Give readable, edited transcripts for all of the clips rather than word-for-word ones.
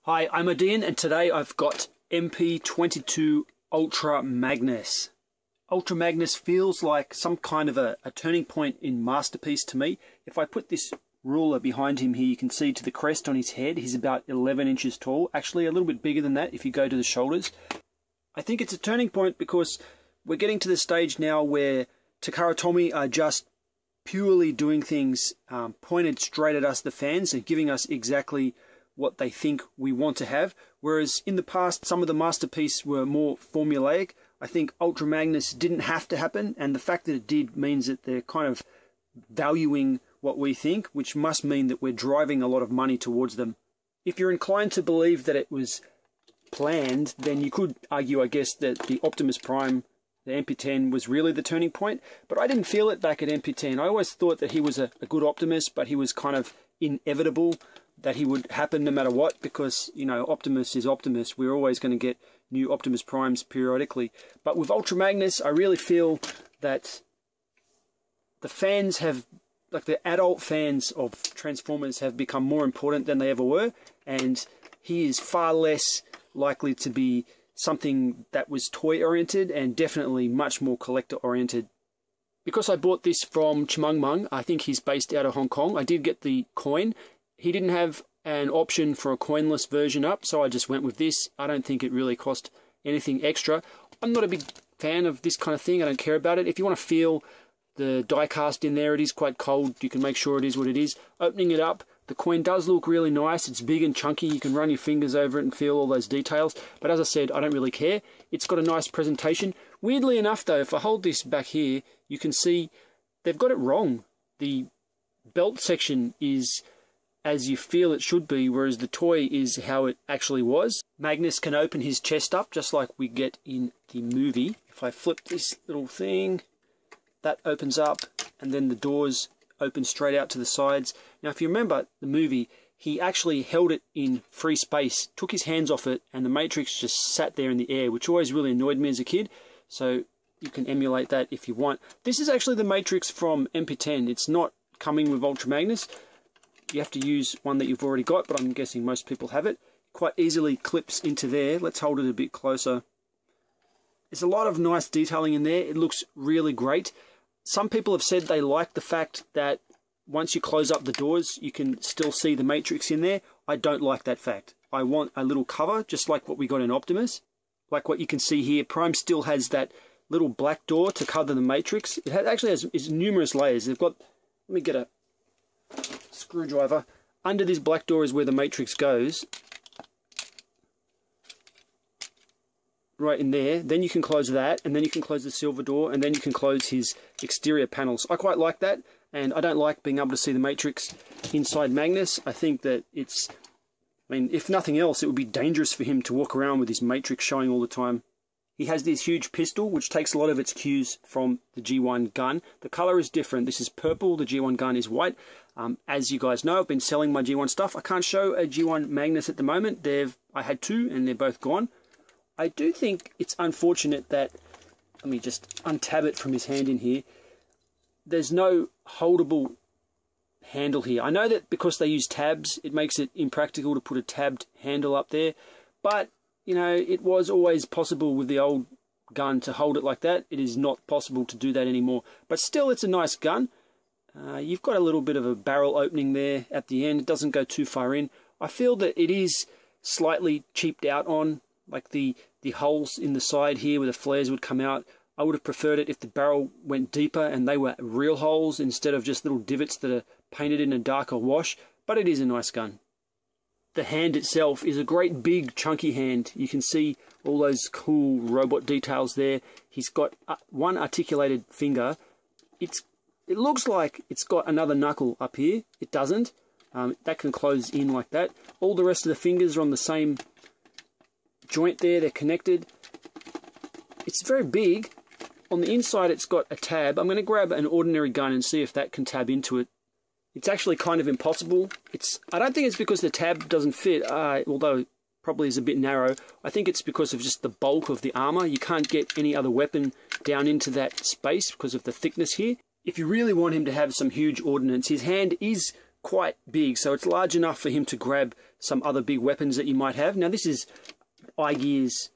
Hi, I'm Odeean, and today I've got MP-22 Ultra Magnus. Ultra Magnus feels like some kind of a turning point in Masterpiece to me. If I put this ruler behind him here, you can see to the crest on his head, he's about 11 inches tall. Actually, a little bit bigger than that if you go to the shoulders. I think it's a turning point because we're getting to the stage now where Takara Tomy are just purely doing things pointed straight at us, the fans, and giving us exactly what they think we want to have. Whereas in the past, some of the Masterpiece were more formulaic. I think Ultra Magnus didn't have to happen, and the fact that it did means that they're kind of valuing what we think, which must mean that we're driving a lot of money towards them. If you're inclined to believe that it was planned, then you could argue, I guess, that the Optimus Prime, the MP-10, was really the turning point. But I didn't feel it back at MP-10. I always thought that he was a good Optimus, but he was kind of inevitable that he would happen no matter what, because, you know, Optimus is Optimus. We're always going to get new Optimus Primes periodically. But with Ultra Magnus, I really feel that the fans have, like the adult fans of Transformers have become more important than they ever were, and he is far less likely to be something that was toy-oriented and definitely much more collector-oriented. Because I bought this from Chimangmung, I think he's based out of Hong Kong, I did get the coin. He didn't have an option for a coinless version up, so I just went with this. I don't think it really cost anything extra. I'm not a big fan of this kind of thing. I don't care about it. If you want to feel the die cast in there, it is quite cold. You can make sure it is what it is. Opening it up, the coin does look really nice. It's big and chunky. You can run your fingers over it and feel all those details. But as I said, I don't really care. It's got a nice presentation. Weirdly enough, though, if I hold this back here, you can see they've got it wrong. The belt section is as you feel it should be, whereas the toy is how it actually was. Magnus can open his chest up, just like we get in the movie. If I flip this little thing, that opens up, and then the doors open straight out to the sides. Now, if you remember the movie, he actually held it in free space, took his hands off it, and the Matrix just sat there in the air, which always really annoyed me as a kid. So you can emulate that if you want. This is actually the Matrix from MP-10. It's not coming with Ultra Magnus. You have to use one that you've already got, but I'm guessing most people have it. Quite easily clips into there. Let's hold it a bit closer. There's a lot of nice detailing in there. It looks really great. Some people have said they like the fact that once you close up the doors, you can still see the Matrix in there. I don't like that fact. I want a little cover, just like what we got in Optimus. Like what you can see here, Prime still has that little black door to cover the Matrix. It actually has numerous layers. They've got, let me get a screwdriver. Under this black door is where the Matrix goes. Right in there. Then you can close that, and then you can close the silver door, and then you can close his exterior panels. I quite like that, and I don't like being able to see the Matrix inside Magnus. I think that it's, I mean, if nothing else, it would be dangerous for him to walk around with his Matrix showing all the time. He has this huge pistol, which takes a lot of its cues from the G1 gun. The color is different. This is purple, the G1 gun is white. As you guys know, I've been selling my G1 stuff. I can't show a G1 Magnus at the moment. I had two, and they're both gone. I do think it's unfortunate that, let me just untab it from his hand in here. There's no holdable handle here. I know that because they use tabs, it makes it impractical to put a tabbed handle up there. But, you know, it was always possible with the old gun to hold it like that. It is not possible to do that anymore. But still, it's a nice gun. You've got a little bit of a barrel opening there at the end. It doesn't go too far in. I feel that it is slightly cheaped out on, like the holes in the side here where the flares would come out. I would have preferred it if the barrel went deeper and they were real holes instead of just little divots that are painted in a darker wash. But it is a nice gun. The hand itself is a great big chunky hand. You can see all those cool robot details there. He's got one articulated finger. It looks like it's got another knuckle up here. It doesn't. That can close in like that. All the rest of the fingers are on the same joint there. They're connected. It's very big. On the inside, it's got a tab. I'm going to grab an ordinary gun and see if that can tab into it. It's actually kind of impossible. I don't think it's because the tab doesn't fit, although it probably is a bit narrow. I think it's because of just the bulk of the armor. You can't get any other weapon down into that space because of the thickness here. If you really want him to have some huge ordnance, his hand is quite big, so it's large enough for him to grab some other big weapons that you might have. Now this is iGear's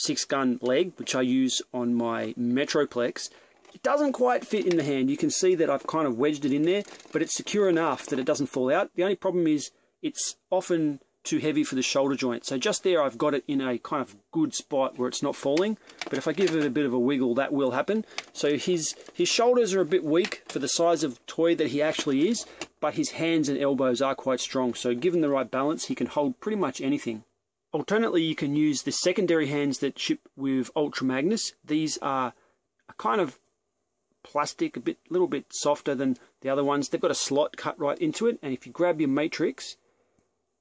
6-gun leg, which I use on my Metroplex. It doesn't quite fit in the hand. You can see that I've kind of wedged it in there, but it's secure enough that it doesn't fall out. The only problem is it's often too heavy for the shoulder joint. So just there I've got it in a kind of good spot where it's not falling, but if I give it a bit of a wiggle, that will happen. So his shoulders are a bit weak for the size of toy that he actually is, but his hands and elbows are quite strong, so given the right balance he can hold pretty much anything. Alternately, you can use the secondary hands that ship with Ultra Magnus. These are a kind of plastic, a little bit softer than the other ones. They've got a slot cut right into it, and if you grab your matrix,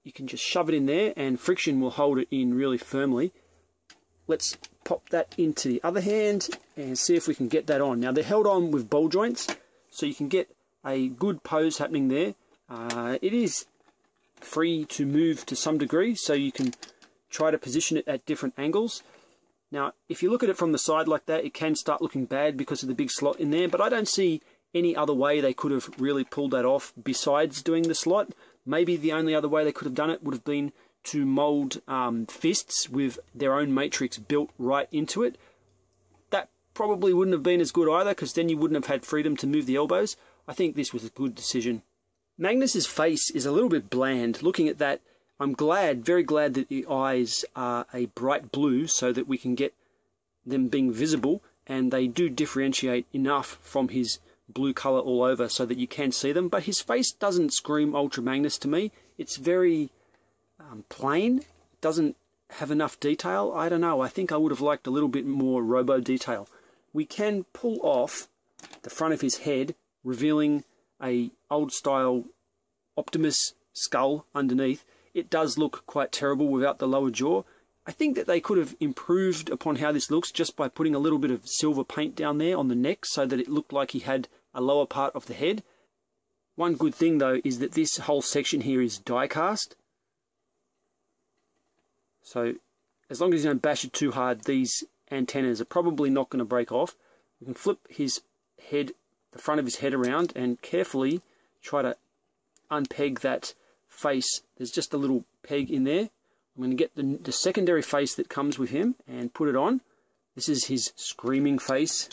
you can just shove it in there and friction will hold it in really firmly. Let's pop that into the other hand and see if we can get that on. Now they're held on with ball joints, so you can get a good pose happening there. It is free to move to some degree, so you can try to position it at different angles. Now if you look at it from the side like that, it can start looking bad because of the big slot in there, but I don't see any other way they could have really pulled that off besides doing the slot. Maybe the only other way they could have done it would have been to mold fists with their own matrix built right into it. That probably wouldn't have been as good either, because then you wouldn't have had freedom to move the elbows. I think this was a good decision. Magnus's face is a little bit bland. Looking at that, I'm very glad that the eyes are a bright blue so that we can get them being visible, and they do differentiate enough from his blue color all over so that you can see them. But his face doesn't scream Ultra Magnus to me. It's very plain. It doesn't have enough detail. I don't know. I think I would have liked a little bit more robo detail. We can pull off the front of his head, revealing a old style Optimus skull underneath. It does look quite terrible without the lower jaw. I think that they could have improved upon how this looks just by putting a little bit of silver paint down there on the neck so that it looked like he had a lower part of the head. One good thing though is that this whole section here is die cast. So as long as you don't bash it too hard, these antennas are probably not going to break off. We can flip his head, the front of his head around, and carefully try to unpeg that face. There's just a little peg in there. I'm going to get the secondary face that comes with him and put it on. This is his screaming face.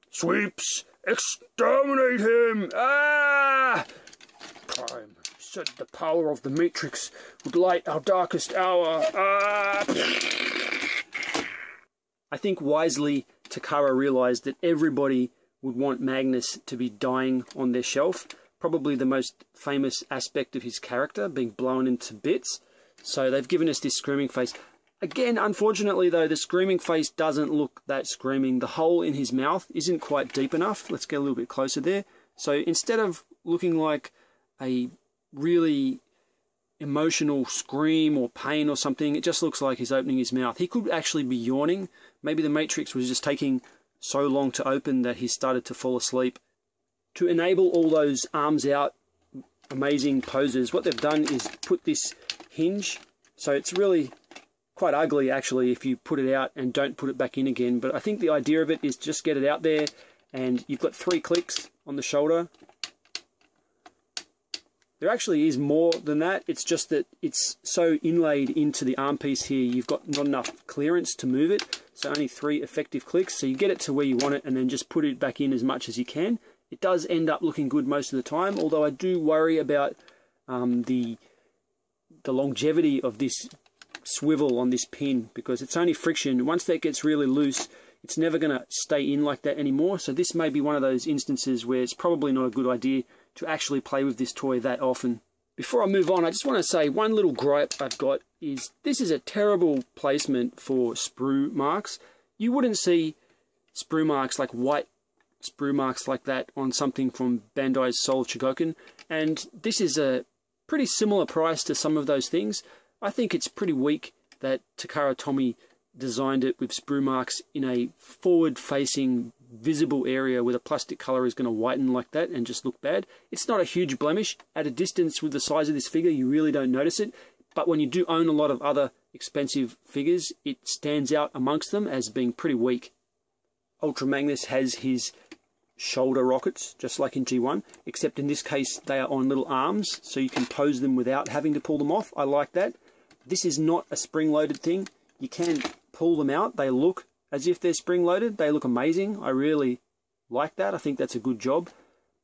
Sweeps! Exterminate him! Ah! Prime said the power of the Matrix would light our darkest hour. Ah! I think wisely Takara realized that everybody would want Magnus to be dying on their shelf. Probably the most famous aspect of his character, being blown into bits. So they've given us this screaming face. Again, unfortunately though, the screaming face doesn't look that screaming. The hole in his mouth isn't quite deep enough. Let's get a little bit closer there. So instead of looking like a really emotional scream or pain or something, it just looks like he's opening his mouth. He could actually be yawning. Maybe the Matrix was just taking so long to open that he started to fall asleep. To enable all those arms out amazing poses, what they've done is put this hinge, so it's really quite ugly actually if you put it out and don't put it back in again, but I think the idea of it is just get it out there, and you've got 3 clicks on the shoulder. There actually is more than that, it's just that it's so inlaid into the arm piece here, you've got not enough clearance to move it, so only 3 effective clicks, so you get it to where you want it and then just put it back in as much as you can. It does end up looking good most of the time, although I do worry about the longevity of this swivel on this pin, because it's only friction. Once that gets really loose, it's never going to stay in like that anymore. So this may be one of those instances where it's probably not a good idea to actually play with this toy that often. Before I move on, I just want to say one little gripe I've got is this is a terrible placement for sprue marks. You wouldn't see sprue marks, like white sprue marks like that, on something from Bandai's Soul Chogokin, and this is a pretty similar price to some of those things. I think it's pretty weak that Takara Tomy designed it with sprue marks in a forward-facing visible area where the plastic color is going to whiten like that and just look bad. It's not a huge blemish. At a distance with the size of this figure, you really don't notice it, but when you do own a lot of other expensive figures, it stands out amongst them as being pretty weak. Ultra Magnus has his shoulder rockets, just like in G1, except in this case they are on little arms, so you can pose them without having to pull them off. I like that. This is not a spring-loaded thing. You can pull them out. They look as if they're spring-loaded. They look amazing. I really like that. I think that's a good job,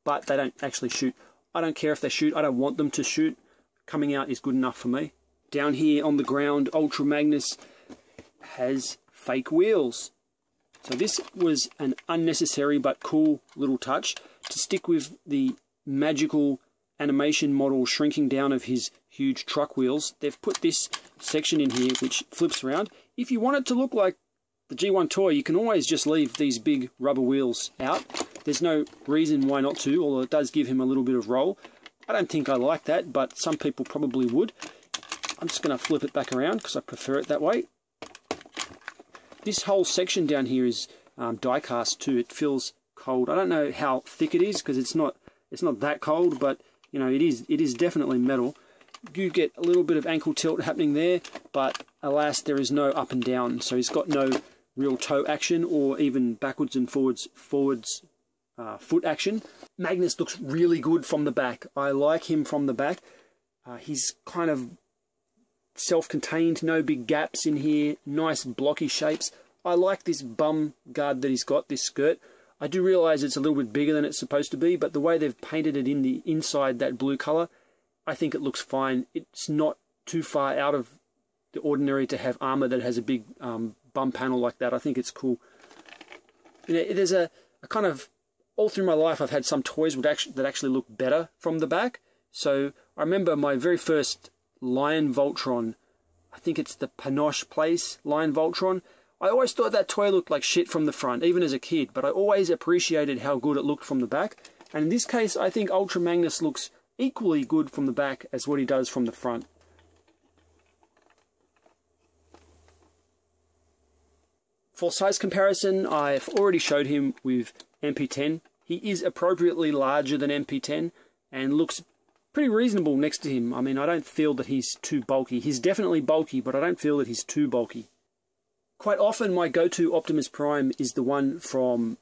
but they don't actually shoot. I don't care if they shoot. I don't want them to shoot. Coming out is good enough for me. Down here on the ground, Ultra Magnus has fake wheels. So this was an unnecessary but cool little touch to stick with the magical animation model shrinking down of his huge truck wheels. They've put this section in here which flips around. If you want it to look like the G1 toy, you can always just leave these big rubber wheels out. There's no reason why not to, although it does give him a little bit of roll. I don't think I like that, but some people probably would. I'm just going to flip it back around because I prefer it that way. This whole section down here is die cast too. It feels cold. I don't know how thick it is because it's not that cold, but you know it is definitely metal. You get a little bit of ankle tilt happening there, but alas, there is no up and down, so he's got no real toe action or even backwards and forwards foot action. Magnus looks really good from the back. I like him from the back. He's kind of self-contained, no big gaps in here, nice blocky shapes. I like this bum guard that he's got, this skirt. I do realise it's a little bit bigger than it's supposed to be, but the way they've painted it in the inside, that blue colour, I think it looks fine. It's not too far out of the ordinary to have armour that has a big bum panel like that. I think it's cool. You know, there's a kind of, all through my life I've had some toys that actually look better from the back. So I remember my very first Lion Voltron, I think it's the Panoche Place Lion Voltron. I always thought that toy looked like shit from the front, even as a kid, but I always appreciated how good it looked from the back. And in this case, I think Ultra Magnus looks equally good from the back as what he does from the front. For size comparison, I've already showed him with MP-10. He is appropriately larger than MP-10 and looks pretty reasonable next to him. I mean, I don't feel that he's too bulky. He's definitely bulky, but I don't feel that he's too bulky. Quite often my go-to Optimus Prime is the one from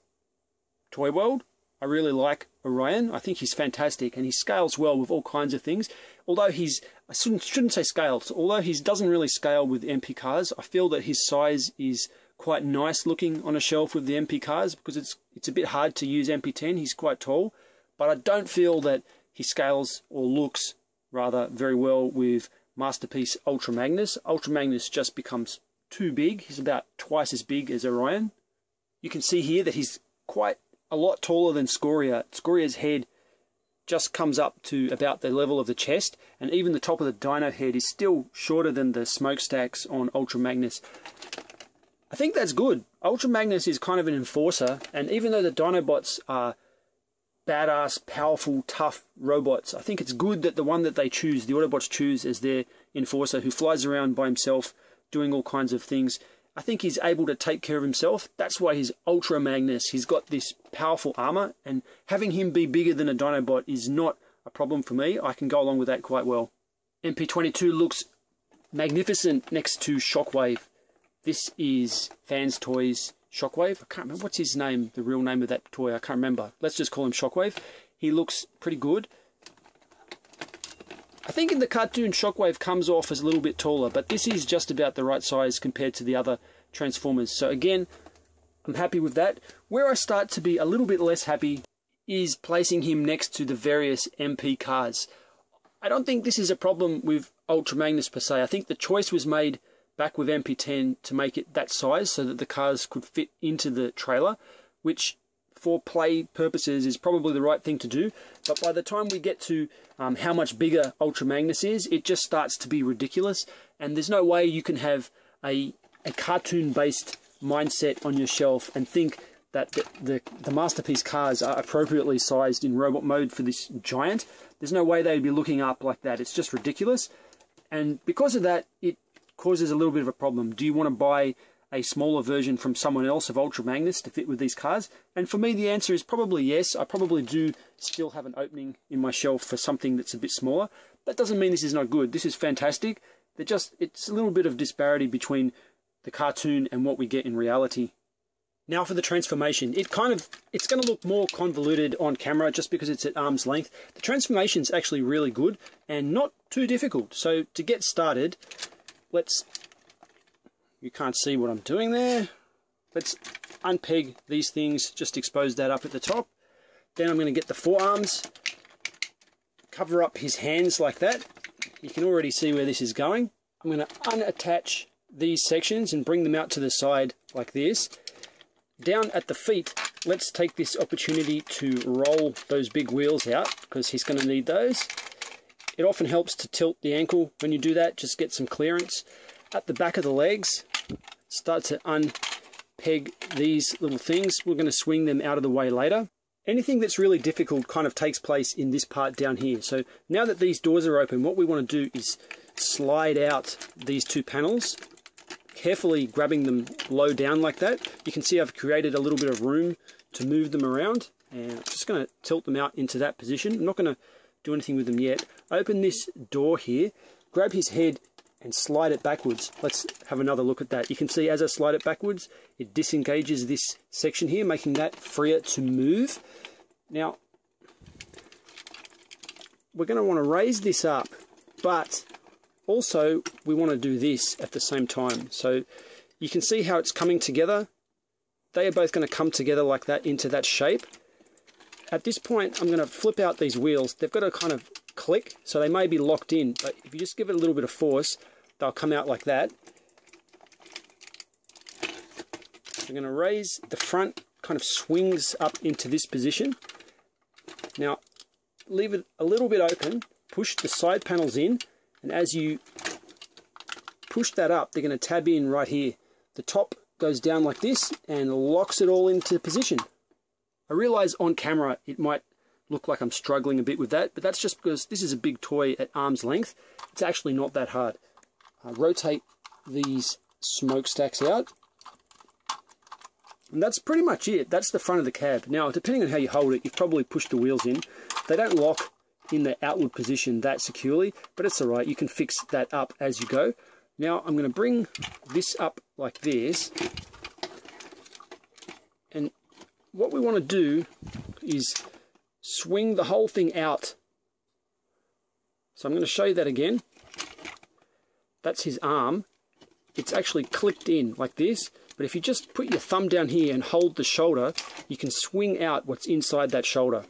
Toy World. I really like Orion. I think he's fantastic and he scales well with all kinds of things. Although I shouldn't say scales, although he doesn't really scale with MP cars, I feel that his size is quite nice looking on a shelf with the MP cars because it's a bit hard to use MP-10. He's quite tall, but I don't feel that he scales or looks rather very well with Masterpiece Ultra Magnus. Ultra Magnus just becomes too big. He's about twice as big as Orion. You can see here that he's quite a lot taller than Scoria. Scoria's head just comes up to about the level of the chest, and even the top of the dino head is still shorter than the smokestacks on Ultra Magnus. I think that's good. Ultra Magnus is kind of an enforcer, and even though the Dinobots are badass, powerful, tough robots, I think it's good that the one that they choose, the Autobots choose as their enforcer, who flies around by himself doing all kinds of things. I think he's able to take care of himself. That's why he's Ultra Magnus. He's got this powerful armor, and having him be bigger than a Dinobot is not a problem for me. I can go along with that quite well. MP-22 looks magnificent next to Shockwave. This is Fans Toys Shockwave. I can't remember what's his name, the real name of that toy. I can't remember. Let's just call him Shockwave. He looks pretty good. I think in the cartoon Shockwave comes off as a little bit taller, but this is just about the right size compared to the other Transformers. So again, I'm happy with that. Where I start to be a little bit less happy is placing him next to the various MP cars. I don't think this is a problem with Ultra Magnus per se. I think the choice was made back with MP-10 to make it that size so that the cars could fit into the trailer, which for play purposes is probably the right thing to do. But by the time we get to how much bigger Ultra Magnus is, it just starts to be ridiculous, and there's no way you can have a cartoon-based mindset on your shelf and think that the Masterpiece cars are appropriately sized in robot mode for this giant. There's no way they'd be looking up like that. It's just ridiculous, and because of that, it causes a little bit of a problem. Do you want to buy a smaller version from someone else of Ultra Magnus to fit with these cars? And for me, the answer is probably yes. I probably do still have an opening in my shelf for something that's a bit smaller. That doesn't mean this is not good. This is fantastic. It's a little bit of disparity between the cartoon and what we get in reality. Now for the transformation. It's going to look more convoluted on camera just because it's at arm's length. The transformation's actually really good and not too difficult. So to get started, you can't see what I'm doing there. Let's unpeg these things, just expose that up at the top. Then I'm going to get the forearms, cover up his hands like that. You can already see where this is going. I'm going to unattach these sections and bring them out to the side like this. Down at the feet, let's take this opportunity to roll those big wheels out because he's going to need those. It often helps to tilt the ankle when you do that, just get some clearance. At the back of the legs, start to unpeg these little things. We're going to swing them out of the way later. Anything that's really difficult kind of takes place in this part down here. So now that these doors are open, what we want to do is slide out these two panels, carefully grabbing them low down like that. You can see I've created a little bit of room to move them around, and I'm just going to tilt them out into that position. I'm not going to do anything with them yet. Open this door here, grab his head and slide it backwards. Let's have another look at that. You can see as I slide it backwards, it disengages this section here, making that freer to move. Now, we're going to want to raise this up, but also we want to do this at the same time. So you can see how it's coming together. They are both going to come together like that into that shape. At this point, I'm going to flip out these wheels. They've got to kind of click, so they may be locked in, but if you just give it a little bit of force, they'll come out like that. I'm going to raise the front, kind of swings up into this position. Now, leave it a little bit open, push the side panels in, and as you push that up, they're going to tab in right here. The top goes down like this and locks it all into position. I realize on camera it might look like I'm struggling a bit with that, but that's just because this is a big toy at arm's length. It's actually not that hard. Rotate these smokestacks out. And that's pretty much it. That's the front of the cab. Now, depending on how you hold it, you've probably pushed the wheels in. They don't lock in the outward position that securely, but it's alright. You can fix that up as you go. Now, I'm going to bring this up like this. And what we want to do is swing the whole thing out. So I'm going to show you that again. That's his arm. It's actually clicked in like this, but if you just put your thumb down here and hold the shoulder, you can swing out what's inside that shoulder.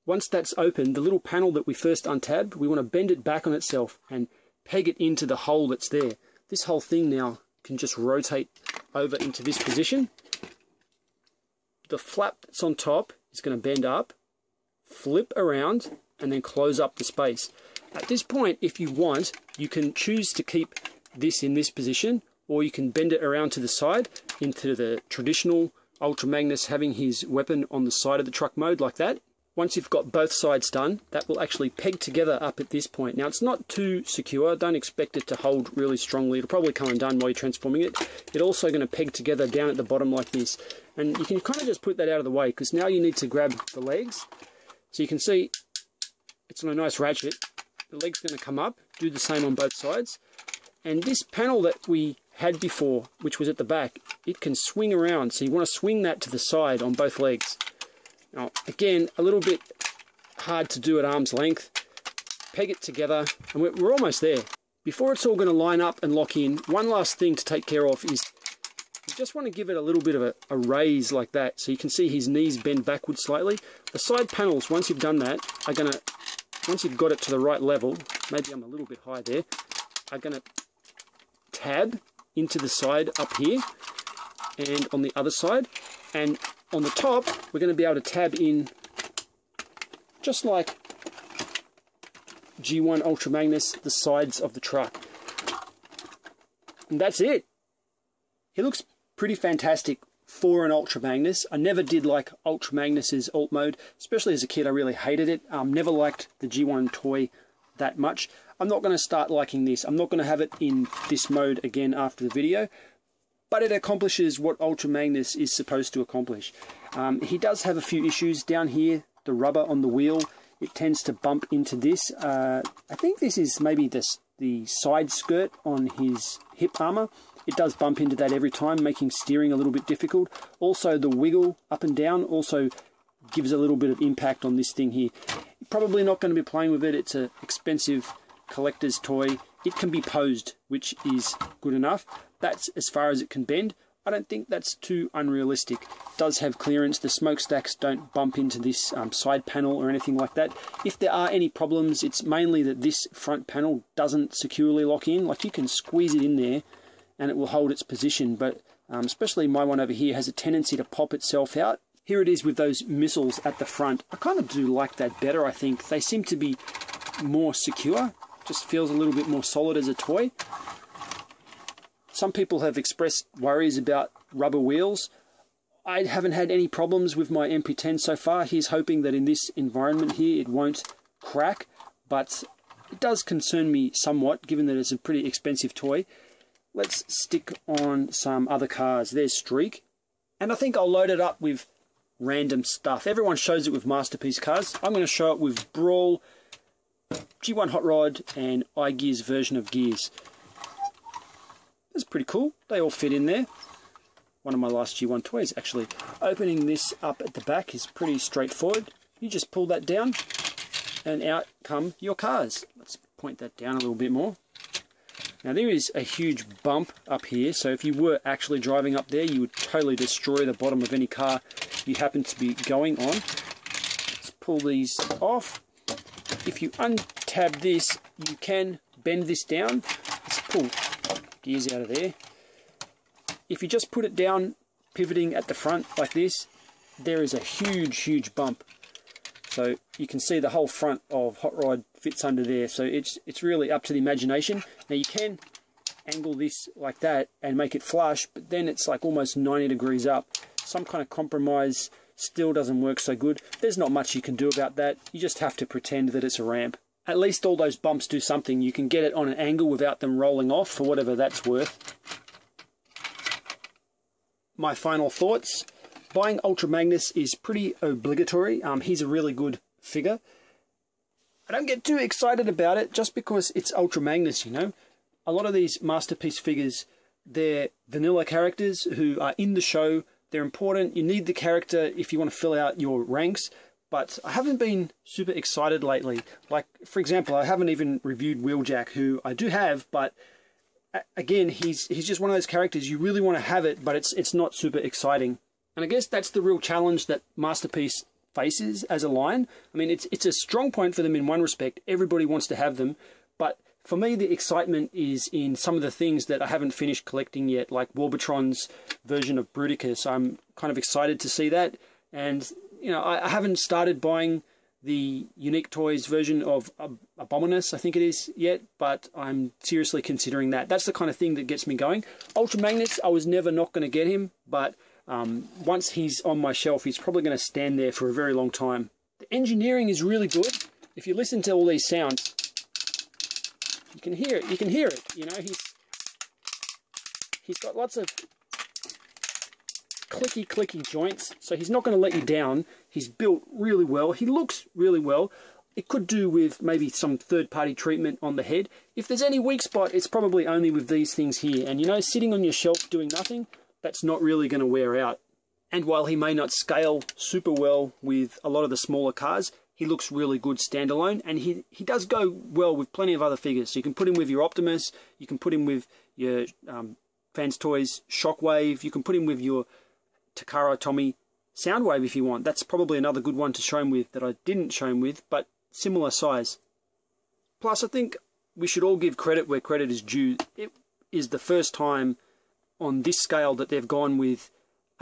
Once that's open, the little panel that we first untabbed, we want to bend it back on itself and peg it into the hole that's there. This whole thing now can just rotate over into this position. The flap that's on top is going to bend up, flip around, and then close up the space. At this point, if you want, you can choose to keep this in this position, or you can bend it around to the side into the traditional Ultra Magnus having his weapon on the side of the truck mode like that. Once you've got both sides done, that will actually peg together up at this point. Now, it's not too secure. Don't expect it to hold really strongly. It'll probably come undone while you're transforming it. It's also going to peg together down at the bottom like this. And you can kind of just put that out of the way, because now you need to grab the legs. So you can see it's on a nice ratchet. The leg's going to come up, do the same on both sides. And this panel that we had before, which was at the back, it can swing around. So you want to swing that to the side on both legs. Now, again, a little bit hard to do at arm's length. Peg it together, and we're almost there. Before it's all going to line up and lock in, one last thing to take care of is you just want to give it a little bit of a raise like that. So you can see his knees bend backwards slightly. The side panels, once you've done that, are going to, once you've got it to the right level, maybe I'm a little bit high there, are going to tab into the side up here and on the other side. And on the top, we're going to be able to tab in just like G1 Ultra Magnus, the sides of the truck. And that's it. He looks pretty fantastic for an Ultra Magnus. I never did like Ultra Magnus's alt mode, especially as a kid. I really hated it. Never liked the G1 toy that much. I'm not going to start liking this. I'm not going to have it in this mode again after the video, but it accomplishes what Ultra Magnus is supposed to accomplish. He does have a few issues down here. The rubber on the wheel, it tends to bump into this. I think this is maybe the side skirt on his hip armor. it does bump into that every time, making steering a little bit difficult. Also, the wiggle up and down also gives a little bit of impact on this thing here. You're probably not going to be playing with it. It's an expensive collector's toy. It can be posed, which is good enough. That's as far as it can bend. I don't think that's too unrealistic. It does have clearance. The smokestacks don't bump into this side panel or anything like that. If there are any problems, it's mainly that this front panel doesn't securely lock in. Like, you can squeeze it in there and it will hold its position, but especially my one over here has a tendency to pop itself out. Here it is with those missiles at the front. I kind of do like that better, I think. They seem to be more secure. Just feels a little bit more solid as a toy. Some people have expressed worries about rubber wheels. I haven't had any problems with my MP-10 so far. He's hoping that in this environment here it won't crack, but it does concern me somewhat given that it's a pretty expensive toy. Let's stick on some other cars. There's Streak, and I think I'll load it up with random stuff. Everyone shows it with Masterpiece cars. I'm going to show it with Brawl, G1 Hot Rod, and iGear's version of Gears. That's pretty cool. They all fit in there. One of my last G1 toys, actually. Opening this up at the back is pretty straightforward. You just pull that down and out come your cars. Let's point that down a little bit more. Now there is a huge bump up here, so if you were actually driving up there, you would totally destroy the bottom of any car you happen to be going on. Let's pull these off. If you untab this, you can bend this down. Let's pull gears out of there. If you just put it down, pivoting at the front like this, there is a huge bump. So you can see the whole front of Hot Rod fits under there. So it's really up to the imagination. Now you can angle this like that and make it flush, but then it's like almost 90 degrees up. Some kind of compromise still doesn't work so good. There's not much you can do about that. You just have to pretend that it's a ramp. At least all those bumps do something. You can get it on an angle without them rolling off, for whatever that's worth. My final thoughts. Buying Ultra Magnus is pretty obligatory. He's a really good figure. I don't get too excited about it just because it's Ultra Magnus, you know. A lot of these Masterpiece figures, they're vanilla characters who are in the show. They're important. You need the character if you want to fill out your ranks. But I haven't been super excited lately. Like, for example, I haven't even reviewed Wheeljack, who I do have, but again, he's just one of those characters you really want to have it, but it's not super exciting. And I guess that's the real challenge that Masterpiece faces as a line. I mean, it's a strong point for them in one respect. Everybody wants to have them, but for me, the excitement is in some of the things that I haven't finished collecting yet, like Warbitron's version of Bruticus. I'm kind of excited to see that, and you know, I haven't started buying the Unique Toys version of Abominus, I think it is, yet, but I'm seriously considering that. That's the kind of thing that gets me going. Ultra Magnus, I was never not going to get him, but once he's on my shelf, he's probably going to stand there for a very long time. The engineering is really good. If you listen to all these sounds, you can hear it. You can hear it. You know, he's got lots of clicky joints, so he's not going to let you down. He's built really well. He looks really well. It could do with maybe some third-party treatment on the head. If there's any weak spot, it's probably only with these things here. And you know, sitting on your shelf doing nothing, that's not really going to wear out. And while he may not scale super well with a lot of the smaller cars, he looks really good standalone, and he does go well with plenty of other figures. So you can put him with your Optimus, you can put him with your Fans Toys Shockwave, you can put him with your Takara Tomy Soundwave if you want. That's probably another good one to show him with that I didn't show him with, but similar size. Plus, I think we should all give credit where credit is due. It is the first time on this scale that they've gone with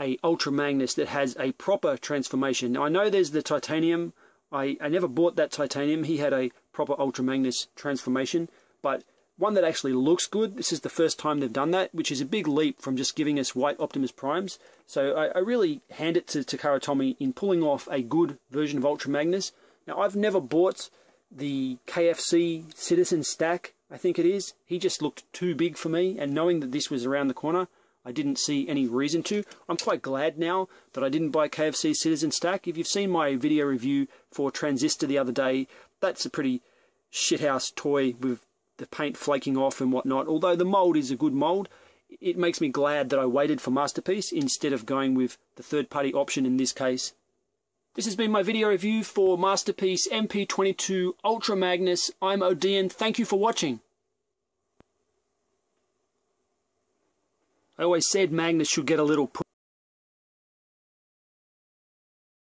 a Ultra Magnus that has a proper transformation. Now, I know there's the titanium. I never bought that titanium. He had a proper Ultra Magnus transformation, but one that actually looks good. This is the first time they've done that, which is a big leap from just giving us white Optimus Primes. So I really hand it to Takara Tomy in pulling off a good version of Ultra Magnus. Now, I've never bought the KFC Citizen Stack, I think it is. He just looked too big for me, and knowing that this was around the corner, I didn't see any reason to. I'm quite glad now that I didn't buy KFC Citizen Stack. If you've seen my video review for Transistor the other day, that's a pretty shithouse toy with the paint flaking off and whatnot. Although the mold is a good mold, it makes me glad that I waited for Masterpiece instead of going with the third-party option in this case. This has been my video review for Masterpiece MP-22 Ultra Magnus. I'm Odeean. Thank you for watching. I always said Magnus should get a little push.